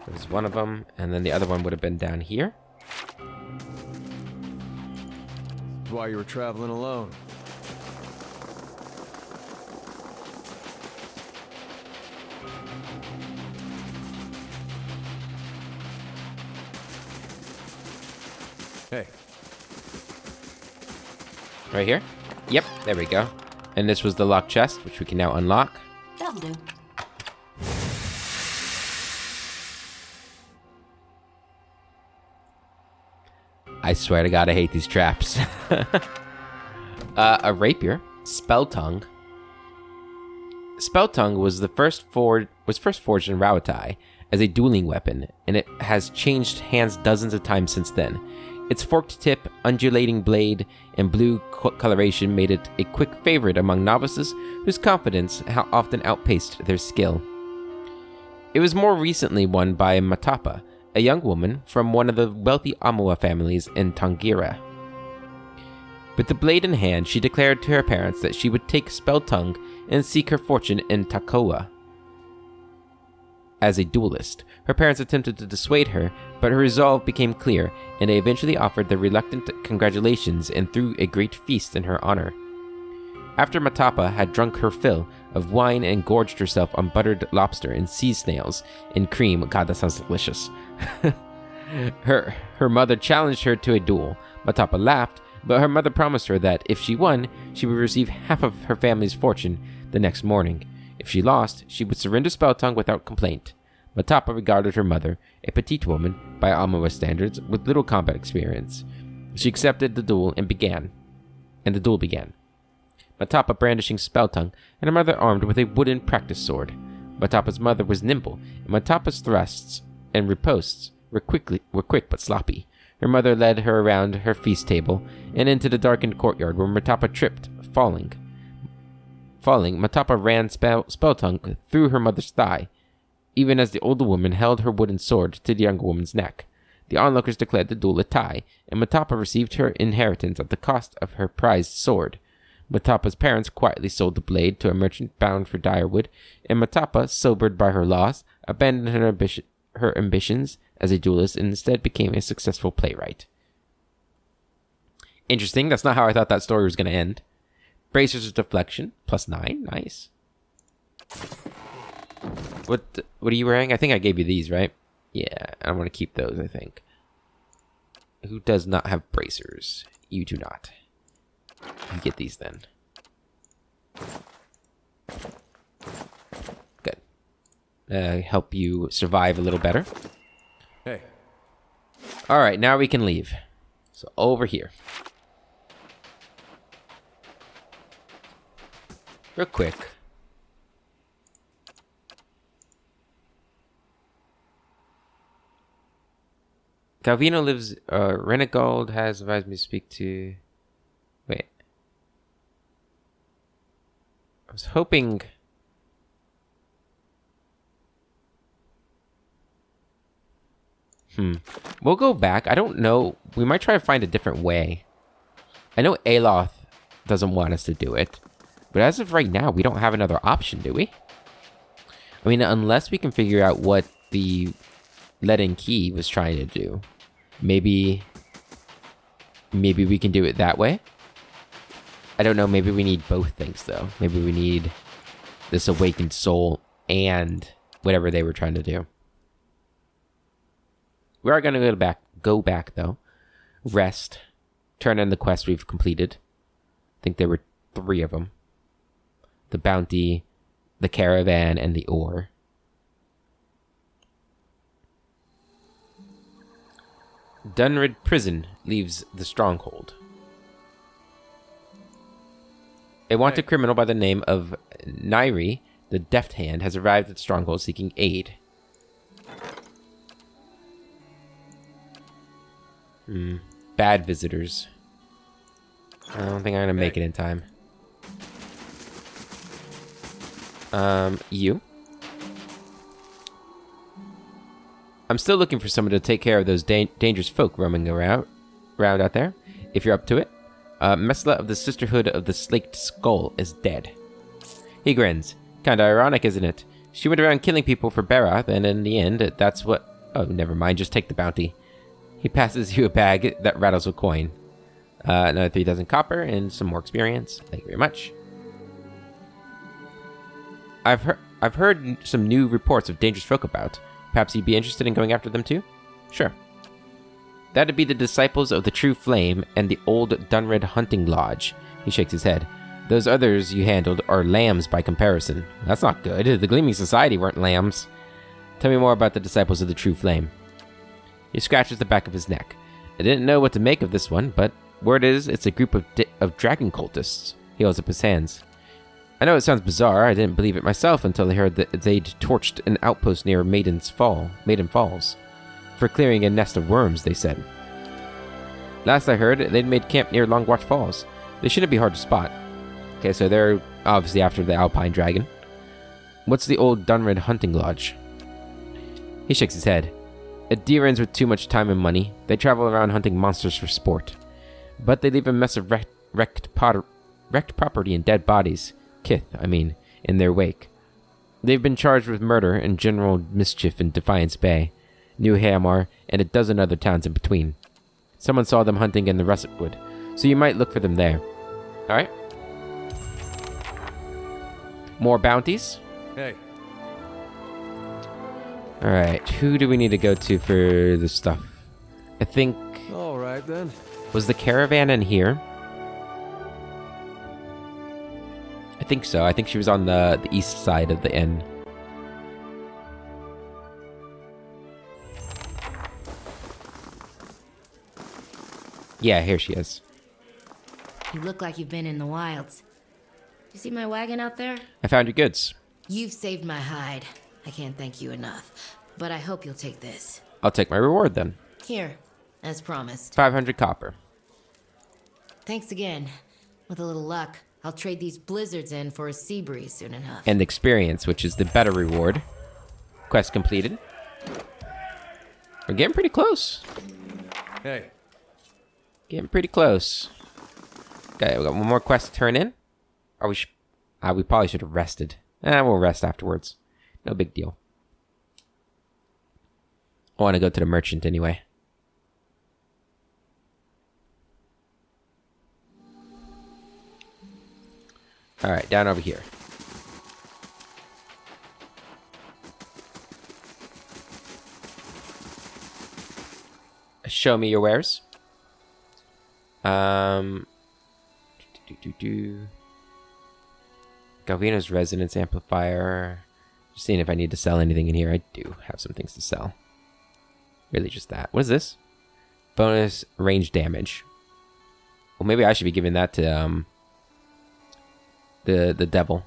There's one of them, and then the other one would have been down here. Why you were traveling alone? Hey. Right here? Yep, there we go. And this was the locked chest, which we can now unlock. That'll do. I swear to God, I hate these traps. A rapier, Spell Tongue. Spell Tongue was first forged in Rauatai as a dueling weapon, and it has changed hands dozens of times since then. Its forked tip, undulating blade, and blue coloration made it a quick favorite among novices whose confidence often outpaced their skill. It was more recently won by Matapa, a young woman from one of the wealthy Amua families in Tangira. With the blade in hand, she declared to her parents that she would take Spell Tongue and seek her fortune in Takoa. As a duelist, her parents attempted to dissuade her, but her resolve became clear, and they eventually offered their reluctant congratulations and threw a great feast in her honor. After Matapa had drunk her fill of wine and gorged herself on buttered lobster and sea snails and cream, God, that sounds delicious. Her mother challenged her to a duel. Matapa laughed, but her mother promised her that if she won, she would receive half of her family's fortune the next morning. If she lost, she would surrender Spell Tongue without complaint. Matapa regarded her mother, a petite woman, by Amua standards, with little combat experience. She accepted the duel and the duel began. Matapa brandishing Spell Tongue, and her mother armed with a wooden practice sword. Matapa's mother was nimble, and Matapa's thrusts and ripostes were quick but sloppy. Her mother led her around her feast table and into the darkened courtyard where Matapa tripped, falling. Matapa ran Spell Tongue through her mother's thigh, even as the older woman held her wooden sword to the younger woman's neck. The onlookers declared the duel a tie, and Matapa received her inheritance at the cost of her prized sword. Matapa's parents quietly sold the blade to a merchant bound for Direwood, and Matapa, sobered by her loss, abandoned her ambitions as a duelist and instead became a successful playwright. Interesting, that's not how I thought that story was going to end. Bracers of deflection, +9, nice. What are you wearing? I think I gave you these, right? Yeah, I want to keep those, I think. Who does not have bracers? You do not. You get these then. Good. Help you survive a little better. Hey. Alright, now we can leave. So over here. Real quick. Calvino lives... Renegold has advised me to speak to... Wait. I was hoping... We'll go back. I don't know. We might try to find a different way. I know Aloth doesn't want us to do it. But as of right now, we don't have another option, do we? I mean, unless we can figure out what the Leaden Key was trying to do. Maybe we can do it that way? I don't know. Maybe we need both things, though. Maybe we need this awakened soul and whatever they were trying to do. We are going to go back, though. Rest. Turn in the quest we've completed. I think there were 3 of them. The bounty, the caravan, and the ore. Dunrid Prison leaves the stronghold. A wanted criminal by the name of Nairi, the Deft Hand, has arrived at the stronghold seeking aid. Bad visitors. I don't think I'm gonna make it in time. You? I'm still looking for someone to take care of those dangerous folk roaming around out there. If you're up to it. Mesla of the Sisterhood of the Slaked Skull is dead. He grins. Kinda ironic, isn't it? She went around killing people for Barath, and in the end, that's what... Oh, never mind, just take the bounty. He passes you a bag that rattles a coin. Another 3,000 copper and some more experience. Thank you very much. I've heard some new reports of dangerous folk about. Perhaps you'd be interested in going after them too? Sure. That'd be the Disciples of the True Flame and the Old Dunred Hunting Lodge. He shakes his head. Those others you handled are lambs by comparison. That's not good. The Gleaming Society weren't lambs. Tell me more about the Disciples of the True Flame. He scratches the back of his neck. I didn't know what to make of this one, but word is it's a group of dragon cultists. He holds up his hands. I know it sounds bizarre. I didn't believe it myself until I heard that they'd torched an outpost near Maiden Falls. For clearing a nest of worms, they said. Last I heard, they'd made camp near Longwatch Falls. They shouldn't be hard to spot. Okay, so they're obviously after the Alpine Dragon. What's the Old Dunred Hunting Lodge? He shakes his head. Adherents with too much time and money. They travel around hunting monsters for sport. But they leave a mess of wrecked property and dead bodies. Kith, in their wake. They've been charged with murder and general mischief in Defiance Bay, New Hamar, and a dozen other towns in between. Someone saw them hunting in the Russet Wood, so you might look for them there. Alright. More bounties? Hey. Alright, who do we need to go to for this stuff? I think... Alright then. Was the caravan in here? I think so. I think she was on the east side of the inn. Yeah, here she is. You look like you've been in the wilds. You see my wagon out there? I found your goods. You've saved my hide. I can't thank you enough. But I hope you'll take this. I'll take my reward then. Here, as promised. 500 copper. Thanks again. With a little luck, I'll trade these blizzards in for a sea breeze soon enough. And experience, which is the better reward. Quest completed. We're getting pretty close. Hey. Getting pretty close. Okay, we got one more quest to turn in. Or we probably should have rested. We'll rest afterwards. No big deal. I want to go to the merchant anyway. Alright, down over here. Show me your wares. Galvino's resonance amplifier. Just seeing if I need to sell anything in here. I do have some things to sell. Really just that. What is this? Bonus range damage. Well, maybe I should be giving that to the devil.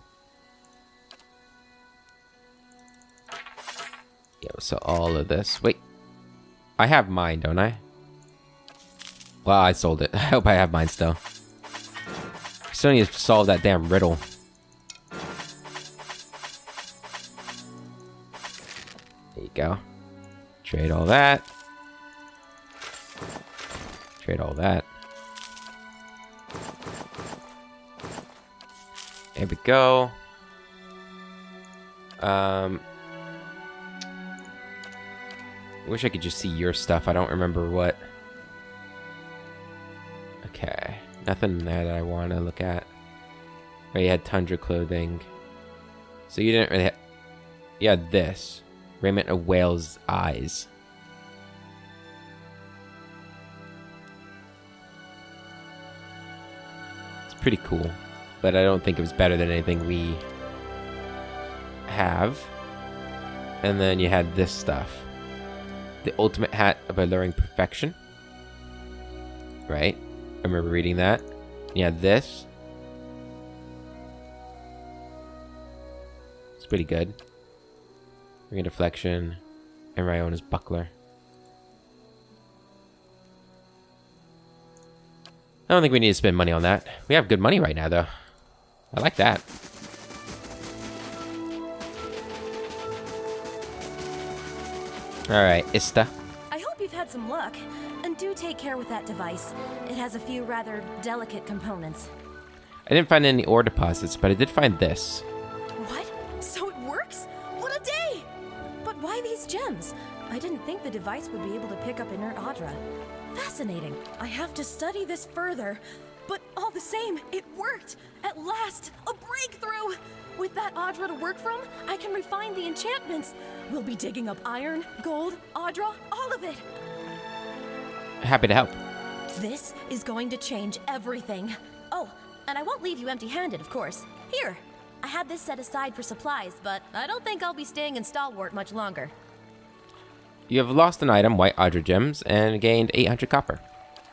Yeah, so all of this. Wait. I have mine, don't I? Well, I sold it. I hope I have mine still. Still need to solve that damn riddle. There you go. Trade all that. Trade all that. There we go. Wish I could just see your stuff. I don't remember what. Okay. Nothing there that I want to look at. Oh, you had tundra clothing. So you didn't really you had this. Raiment of whale's eyes. It's pretty cool. But I don't think it was better than anything we have. And then you had this stuff. The ultimate hat of alluring perfection. Right? I remember reading that. You had this. It's pretty good. Ring of deflection. And Riona's buckler. I don't think we need to spend money on that. We have good money right now, though. I like that. Alright, Ista. I hope you've had some luck. And do take care with that device. It has a few rather delicate components. I didn't find any ore deposits, but I did find this. What? So it works? What a day! But why these gems? I didn't think the device would be able to pick up inert Audra. Fascinating. I have to study this further. But all the same, it worked! At last! A breakthrough! With that Audra to work from, I can refine the enchantments. We'll be digging up iron, gold, Audra, all of it. Happy to help. This is going to change everything. Oh, and I won't leave you empty-handed, of course. Here, I had this set aside for supplies, but I don't think I'll be staying in Stalwart much longer. You have lost an item, white Audra gems, and gained 800 copper.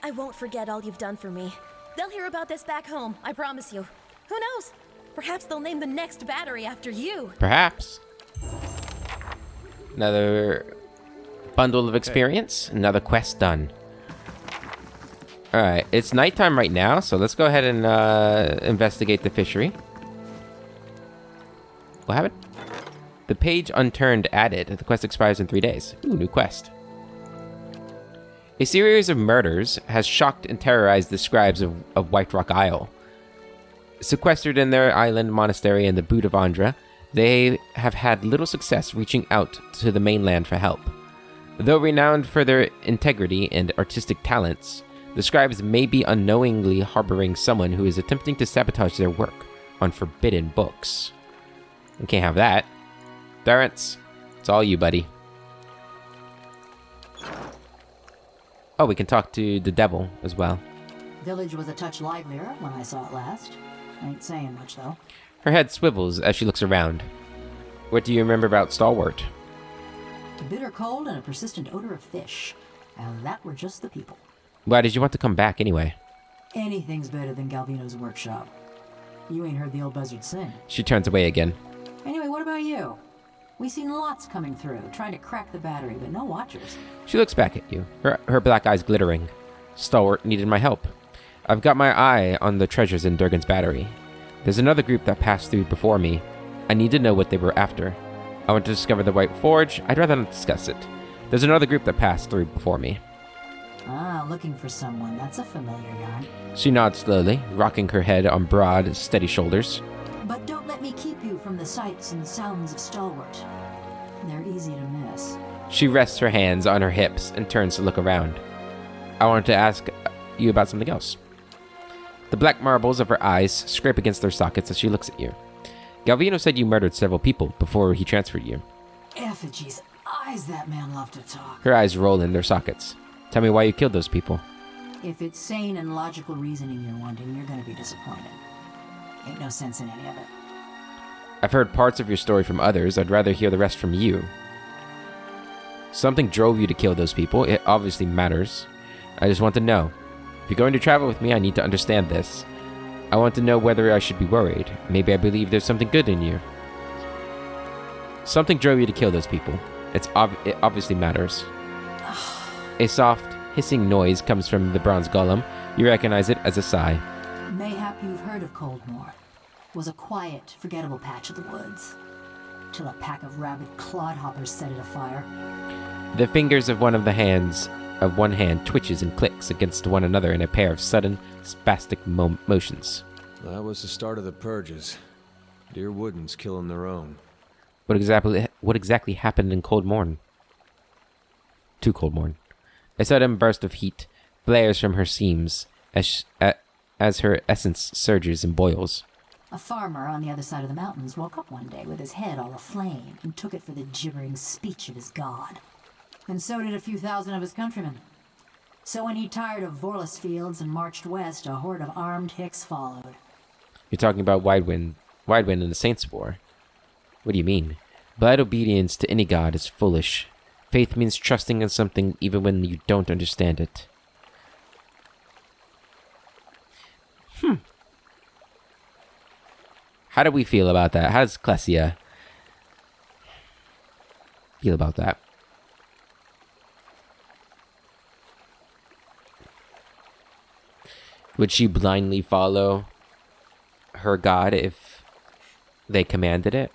I won't forget all you've done for me. They'll hear about this back home, I promise you. Who knows? Perhaps they'll name the next battery after you. Perhaps. Another bundle of experience. Another quest done. Alright, it's nighttime right now, so let's go ahead and investigate the fishery. What happened? The page unturned added. The quest expires in 3 days. Ooh, new quest. A series of murders has shocked and terrorized the scribes of White Rock Isle. Sequestered in their island monastery in the Boot of Andra, they have had little success reaching out to the mainland for help. Though renowned for their integrity and artistic talents, the scribes may be unknowingly harboring someone who is attempting to sabotage their work on forbidden books. We can't have that. Durrance, it's all you, buddy. Oh, we can talk to the devil as well. Village was a touch livelier when I saw it last. Ain't saying much, though. Her head swivels as she looks around. What do you remember about Stalwart? A bitter cold and a persistent odor of fish. And that were just the people. Why did you want to come back anyway? Anything's better than Galvino's workshop. You ain't heard the old buzzard sing. She turns away again. Anyway, what about you? We seen lots coming through, trying to crack the battery, but no watchers. She looks back at you, her black eyes glittering. Stalwart needed my help. I've got my eye on the treasures in Durgan's battery. There's another group that passed through before me. I need to know what they were after. I want to discover the White Forge. I'd rather not discuss it. There's another group that passed through before me. Ah, looking for someone. That's a familiar yarn. She nods slowly, rocking her head on broad, steady shoulders. But don't let me keep you from the sights and sounds of Stalwart. They're easy to miss. She rests her hands on her hips and turns to look around. I wanted to ask you about something else. The black marbles of her eyes scrape against their sockets as she looks at you. Galvino said you murdered several people before he transferred you. Effigy's eyes, that man loved to talk. Her eyes roll in their sockets. Tell me why you killed those people. If it's sane and logical reasoning you're wanting, you're gonna be disappointed. Ain't no sense in any of it. I've heard parts of your story from others. I'd rather hear the rest from you. Something drove you to kill those people. It obviously matters. I just want to know. If you're going to travel with me, I need to understand this. I want to know whether I should be worried. Maybe I believe there's something good in you. Something drove you to kill those people. It obviously matters. A soft, hissing noise comes from the bronze golem. You recognize it as a sigh. Mayhap you've heard of Coldmoor. Was a quiet, forgettable patch of the woods. Till a pack of rabid clodhoppers set it afire. The fingers of one hand twitches and clicks against one another in a pair of sudden, spastic motions. That was the start of the purges. Dear Woodens killing their own. What exactly happened in Cold Morn? To Cold Morn. A sudden burst of heat flares from her seams as her essence surges and boils. A farmer on the other side of the mountains woke up one day with his head all aflame and took it for the gibbering speech of his god. And so did a few thousand of his countrymen. So when he tired of Vorlus fields and marched west, a horde of armed Hicks followed. You're talking about Widewind and the Saints' War. What do you mean? Blind obedience to any god is foolish. Faith means trusting in something even when you don't understand it. How do we feel about that? How does Klesia feel about that? Would she blindly follow her god if they commanded it?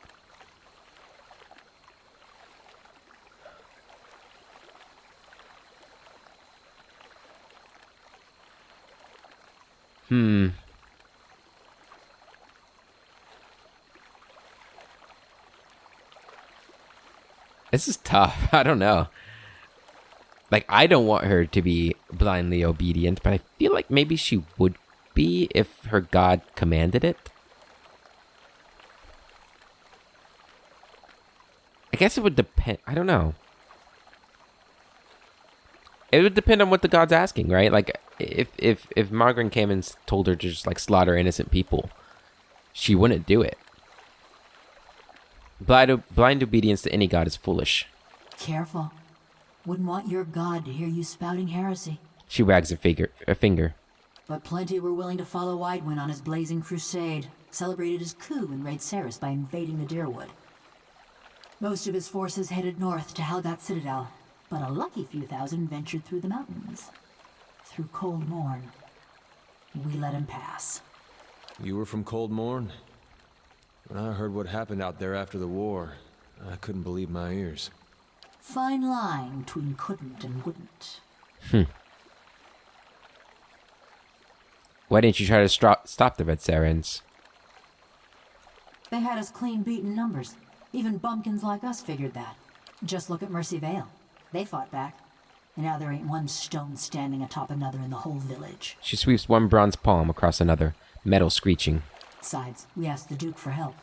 This is tough. I don't know. Like, I don't want her to be blindly obedient, but I feel like maybe she would be if her god commanded it. I guess it would depend. I don't know. It would depend on what the god's asking, right? Like, if Margaret came and told her to just, like, slaughter innocent people, she wouldn't do it. Blind obedience to any god is foolish. Careful. Wouldn't want your god to hear you spouting heresy. She wags a finger. But plenty were willing to follow Widewind on his blazing crusade, celebrated his coup in Raid Ceres by invading the Deerwood. Most of his forces headed north to Helgot Citadel, but a lucky few thousand ventured through the mountains. Through Cold Morn. We let him pass. You were from Cold Morn? When I heard what happened out there after the war, I couldn't believe my ears. Fine line between couldn't and wouldn't. Why didn't you try to stop the Red Sarens? They had us clean beaten numbers. Even bumpkins like us figured that. Just look at Mercy Vale. They fought back. And now there ain't one stone standing atop another in the whole village. She sweeps one bronze palm across another, metal screeching. Besides, we asked the Duke for help.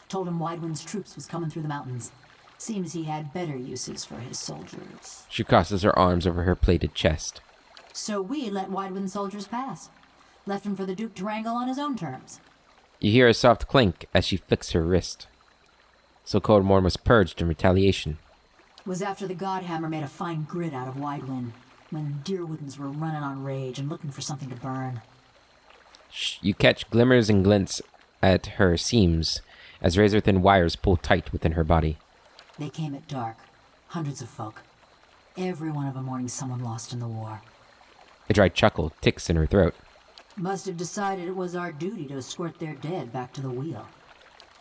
Told him Widewind's troops was coming through the mountains. Seems he had better uses for his soldiers. She crosses her arms over her plated chest. So we let Widewind's soldiers pass. Left him for the Duke to wrangle on his own terms. You hear a soft clink as she flicks her wrist. So Cold Morn was purged in retaliation. Was after the Godhammer made a fine grit out of Widewind, when Deerwoodens were running on rage and looking for something to burn. You catch glimmers and glints at her seams as razor-thin wires pull tight within her body. They came at dark. Hundreds of folk. Every one of them mourning someone lost in the war. A dry chuckle ticks in her throat. Must have decided it was our duty to escort their dead back to the wheel.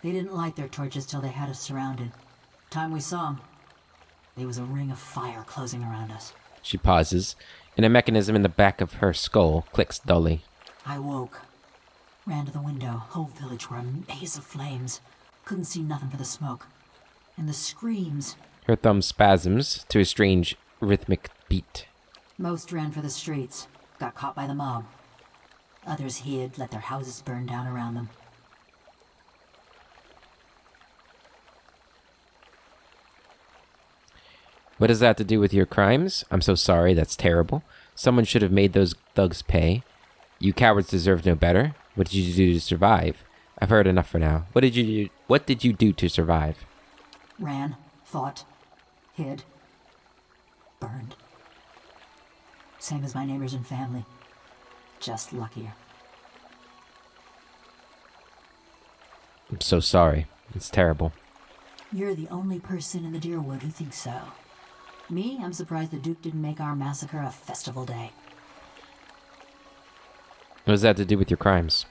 They didn't light their torches till they had us surrounded. Time we saw them, there was a ring of fire closing around us. She pauses, and a mechanism in the back of her skull clicks dully. I woke. Ran to the window. Whole village were a maze of flames. Couldn't see nothing for the smoke. And the screams. Her thumb spasms to a strange, rhythmic beat. Most ran for the streets. Got caught by the mob. Others hid, let their houses burn down around them. What does that have to do with your crimes? I'm so sorry, that's terrible. Someone should have made those thugs pay. You cowards deserve no better. What did you do to survive? I've heard enough for now. What did you do to survive? Ran, fought, hid, burned. Same as my neighbors and family. Just luckier. I'm so sorry. It's terrible. You're the only person in the Deerwood who thinks so. Me, I'm surprised the Duke didn't make our massacre a festival day. What does that have to do with your crimes?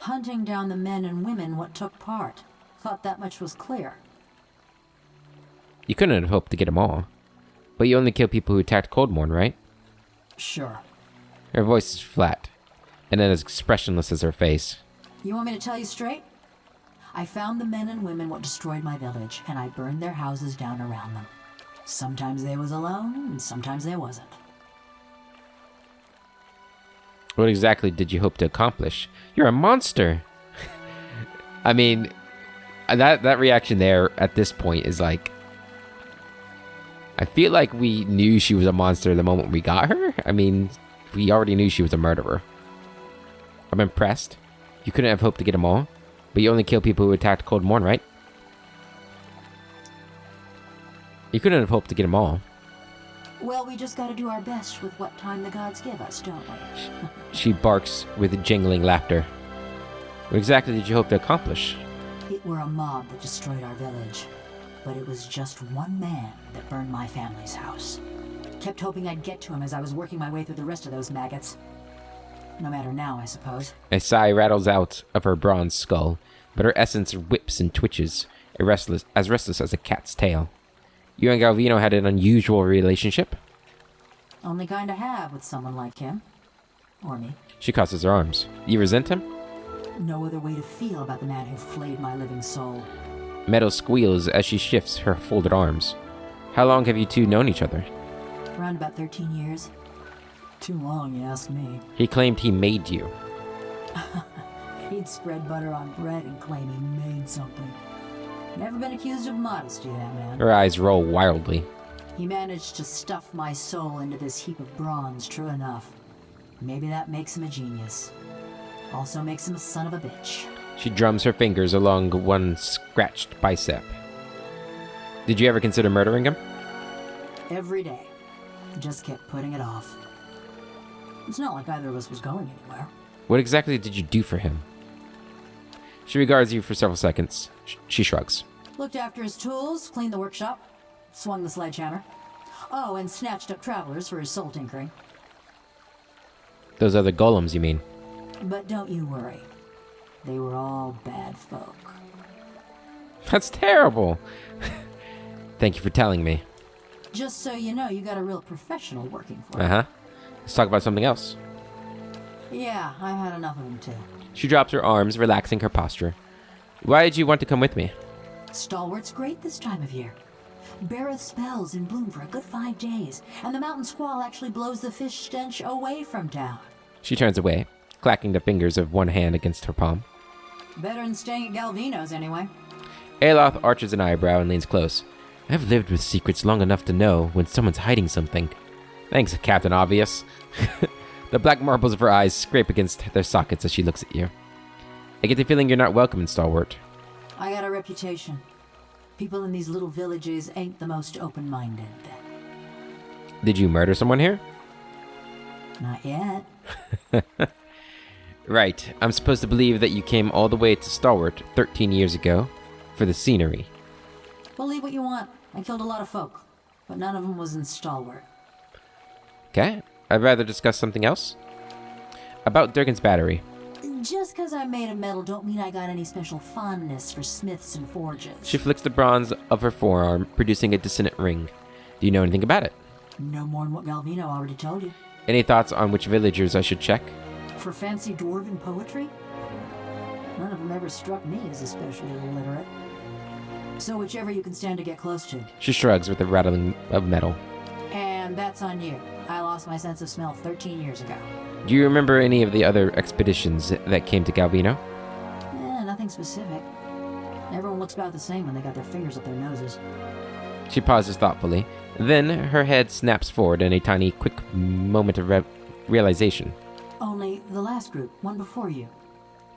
Hunting down the men and women what took part. Thought that much was clear. You couldn't have hoped to get them all. But you only kill people who attacked Coldmorn, right? Sure. Her voice is flat, and then as expressionless as her face. You want me to tell you straight? I found the men and women what destroyed my village, and I burned their houses down around them. Sometimes they was alone, and sometimes they wasn't. What exactly did you hope to accomplish? You're a monster! I mean, that reaction there at this point is like... I feel like we knew she was a monster the moment we got her. I mean, we already knew she was a murderer. I'm impressed. You couldn't have hoped to get them all. But you only kill people who attacked Cold Morn, right? You couldn't have hoped to get them all. Well, we just gotta do our best with what time the gods give us, don't we? She barks with jingling laughter. What exactly did you hope to accomplish? It were a mob that destroyed our village. But it was just one man that burned my family's house. Kept hoping I'd get to him as I was working my way through the rest of those maggots. No matter now, I suppose. A sigh rattles out of her bronze skull, but her essence whips and twitches, as restless as a cat's tail. You and Galvino had an unusual relationship? Only kind to have with someone like him. Or me. She crosses her arms. You resent him? No other way to feel about the man who flayed my living soul. Meadow squeals as she shifts her folded arms. How long have you two known each other? Around about 13 years. Too long, you ask me. He claimed he made you. He'd spread butter on bread and claim he made something. Never been accused of modesty, that man. Her eyes roll wildly. He managed to stuff my soul into this heap of bronze, true enough. Maybe that makes him a genius. Also makes him a son of a bitch. She drums her fingers along one scratched bicep. Did you ever consider murdering him? Every day. Just kept putting it off. It's not like either of us was going anywhere. What exactly did you do for him? She regards you for several seconds. She shrugs. Looked after his tools, cleaned the workshop, swung the sledgehammer. Oh, and snatched up travelers for his soul tinkering. Those other golems, you mean? But don't you worry. They were all bad folk. That's terrible. Thank you for telling me. Just so you know, you got a real professional working for you. Uh-huh. Let's talk about something else. Yeah, I've had enough of them too. She drops her arms, relaxing her posture. Why did you want to come with me? Stalwart's great this time of year. Beareth spells in bloom for a good 5 days, and the mountain squall actually blows the fish stench away from town. She turns away, clacking the fingers of one hand against her palm. Better than staying at Galvino's, anyway. Aloth arches an eyebrow and leans close. I've lived with secrets long enough to know when someone's hiding something. Thanks, Captain Obvious. The black marbles of her eyes scrape against their sockets as she looks at you. I get the feeling you're not welcome in Stalwart. I got a reputation. People in these little villages ain't the most open-minded. Did you murder someone here? Not yet. Right. I'm supposed to believe that you came all the way to Stalwart 13 years ago for the scenery. Believe what you want. I killed a lot of folk, but none of them was in Stalwart. Okay. I'd rather discuss something else. About Durgan's battery. Just because I'm made of metal don't mean I got any special fondness for smiths and forges. She flicks the bronze of her forearm, producing a dissonant ring. Do you know anything about it? No more than what Galvino already told you. Any thoughts on which villagers I should check? For fancy dwarven poetry? None of them ever struck me as especially illiterate. So whichever you can stand to get close to. She shrugs with a rattling of metal. And that's on you. I lost my sense of smell 13 years ago. Do you remember any of the other expeditions that came to Galvino? Nothing specific. Everyone looks about the same when they got their fingers up their noses. She pauses thoughtfully. Then her head snaps forward in a tiny, quick moment of realization. Only the last group, one before you.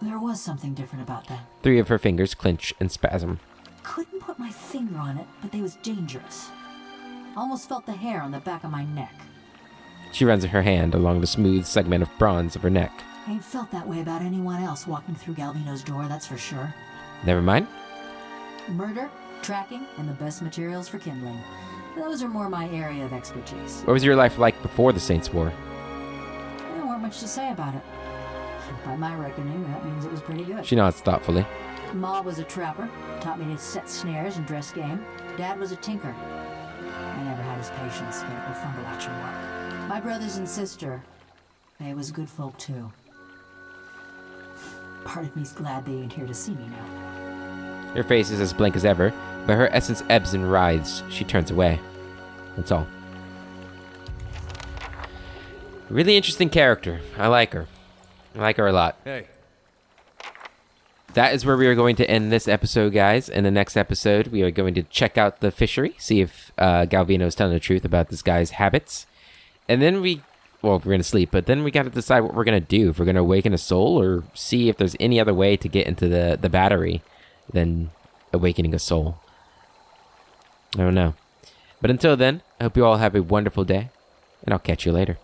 There was something different about them. 3 of her fingers clench and spasm. Couldn't put my finger on it, but they was dangerous. Almost felt the hair on the back of my neck. She runs her hand along the smooth segment of bronze of her neck. Ain't felt that way about anyone else walking through Galvino's door, that's for sure. Never mind. Murder, tracking, and the best materials for kindling. Those are more my area of expertise. What was your life like before the Saints' War? There weren't much to say about it. By my reckoning, that means it was pretty good. She nods thoughtfully. Ma was a trapper, taught me to set snares and dress game. Dad was a tinker. I never had his patience, but it was fun to watch him work. My brothers and sister, they was good folk too. Part of me's glad they ain't here to see me now. Her face is as blank as ever, but her essence ebbs and writhes. She turns away. That's all. Really interesting character. I like her. I like her a lot. Hey. That is where we are going to end this episode, guys. In the next episode, we are going to check out the fishery, see if Galvino is telling the truth about this guy's habits. And then we're going to sleep, but then we got to decide what we're going to do. If we're going to awaken a soul or see if there's any other way to get into the battery than awakening a soul. I don't know. But until then, I hope you all have a wonderful day, and I'll catch you later.